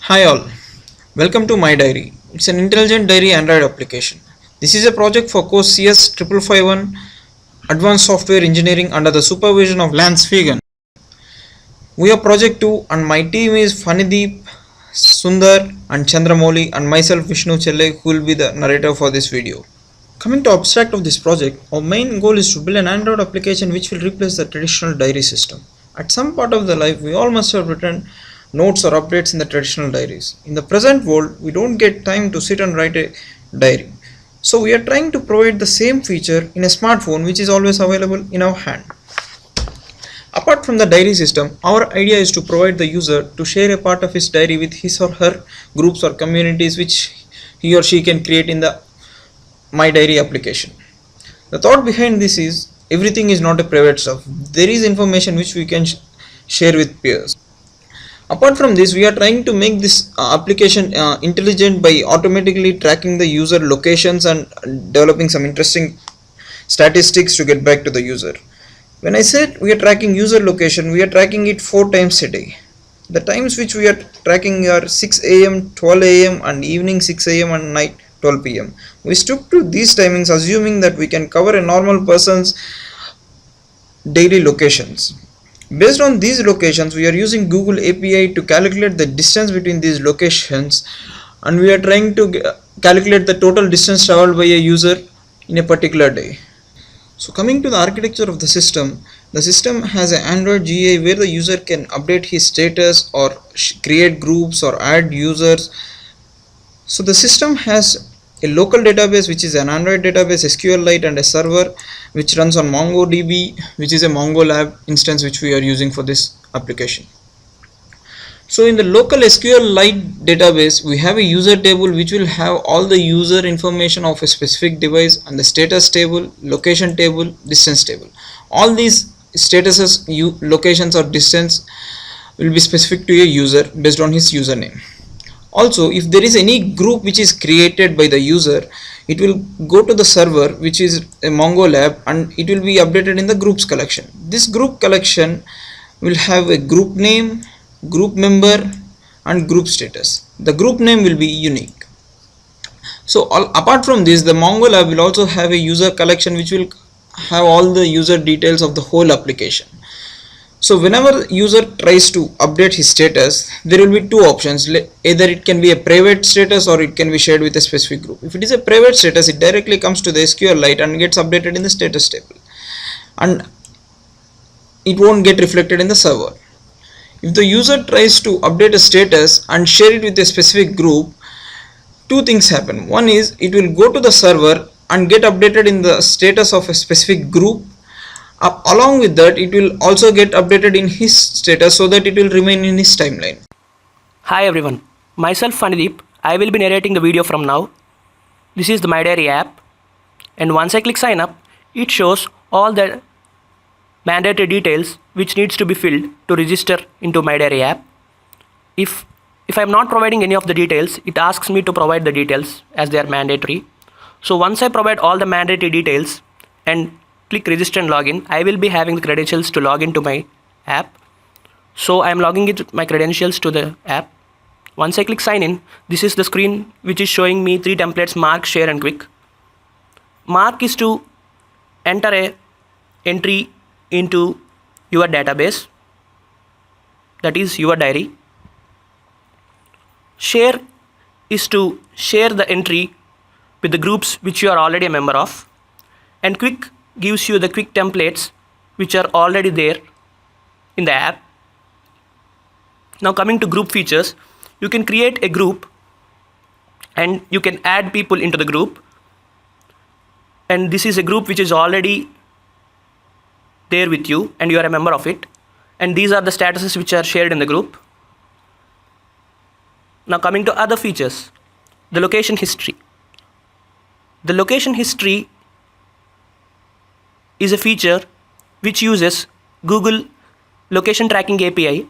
Hi all, welcome to MyDiary. It's an intelligent diary Android application. This is a project for course CS 5551 Advanced Software Engineering under the supervision of Lance Fegan. We are project 2 and my team is Fanideep, Sundar and Chandramouli and myself Vishnu Chelle who will be the narrator for this video. Coming to abstract of this project, our main goal is to build an Android application which will replace the traditional diary system. At some part of the life, we all must have written notes or updates in the traditional diaries. In the present world, we don't get time to sit and write a diary. So we are trying to provide the same feature in a smartphone which is always available in our hand. Apart from the diary system, our idea is to provide the user to share a part of his diary with his or her groups or communities which he or she can create in the MyDiary application. The thought behind this is everything is not a private stuff. There is information which we can share with peers. Apart from this, we are trying to make this application intelligent by automatically tracking the user locations and developing some interesting statistics to get back to the user. When I said we are tracking user location, we are tracking it 4 times a day. The times which we are tracking are 6 a.m., 12 a.m. and evening 6 a.m. and night 12 p.m. We stuck to these timings assuming that we can cover a normal person's daily locations. Based on these locations, we are using Google API to calculate the distance between these locations and we are trying to calculate the total distance traveled by a user in a particular day. So coming to the architecture of the system has an Android GUI where the user can update his status or create groups or add users. So the system has a local database which is an Android database, SQLite, and a server which runs on MongoDB, which is a MongoLab instance which we are using for this application. So in the local SQLite database, we have a user table which will have all the user information of a specific device and the status table, location table, distance table. All these statuses, locations or distance will be specific to a user based on his username. Also, if there is any group which is created by the user, it will go to the server which is a MongoLab and it will be updated in the groups collection. This group collection will have a group name, group member and group status. The group name will be unique. So apart from this, the MongoLab will also have a user collection which will have all the user details of the whole application. So whenever user tries to update his status, there will be two options. Either it can be a private status or it can be shared with a specific group. If it is a private status, it directly comes to the SQLite and gets updated in the status table and it won't get reflected in the server. If the user tries to update a status and share it with a specific group, two things happen. One is it will go to the server and get updated in the status of a specific group. Along with that, it will also get updated in his status so that it will remain in his timeline. Hi everyone, myself Fanideep. I will be narrating the video from now. This is the MyDiary app and once I click sign up, it shows all the mandatory details which needs to be filled to register into MyDiary app. If I am not providing any of the details, it asks me to provide the details as they are mandatory. So once I provide all the mandatory details and click register and login, I will be having the credentials to log into my app. So I am logging it my credentials to the app. Once I click sign in, this is the screen which is showing me 3 templates: mark, share and quick. Mark is to enter a entry into your database, that is your diary. Share is to share the entry with the groups which you are already a member of, and quick gives you the quick templates which are already there in the app. Now coming to group features, you can create a group and you can add people into the group, and this is a group which is already there with you and you are a member of it, and these are the statuses which are shared in the group. Now coming to other features, the location history. The location history is a feature which uses Google location tracking API,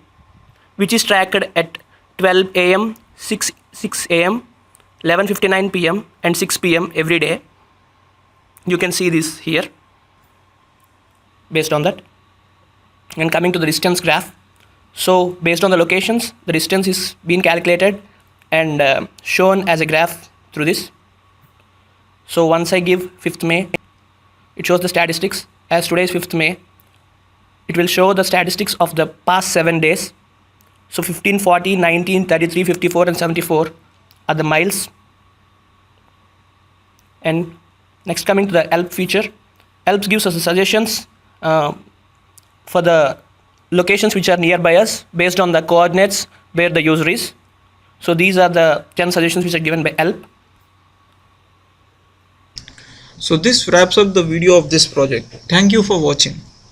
which is tracked at 12 a.m., 6 a.m., 11:59 p.m. and 6 p.m. every day. You can see this here based on that. And coming to the distance graph, so based on the locations, the distance is being calculated and shown as a graph through this. So once I give 5th May, it shows the statistics. As today is 5th May, it will show the statistics of the past 7 days. So 15, 40, 19, 33, 54 and 74 are the miles. And next, coming to the help feature, helps gives us the suggestions for the locations which are nearby us based on the coordinates where the user is. So these are the 10 suggestions which are given by help. So this wraps up the video of this project. Thank you for watching.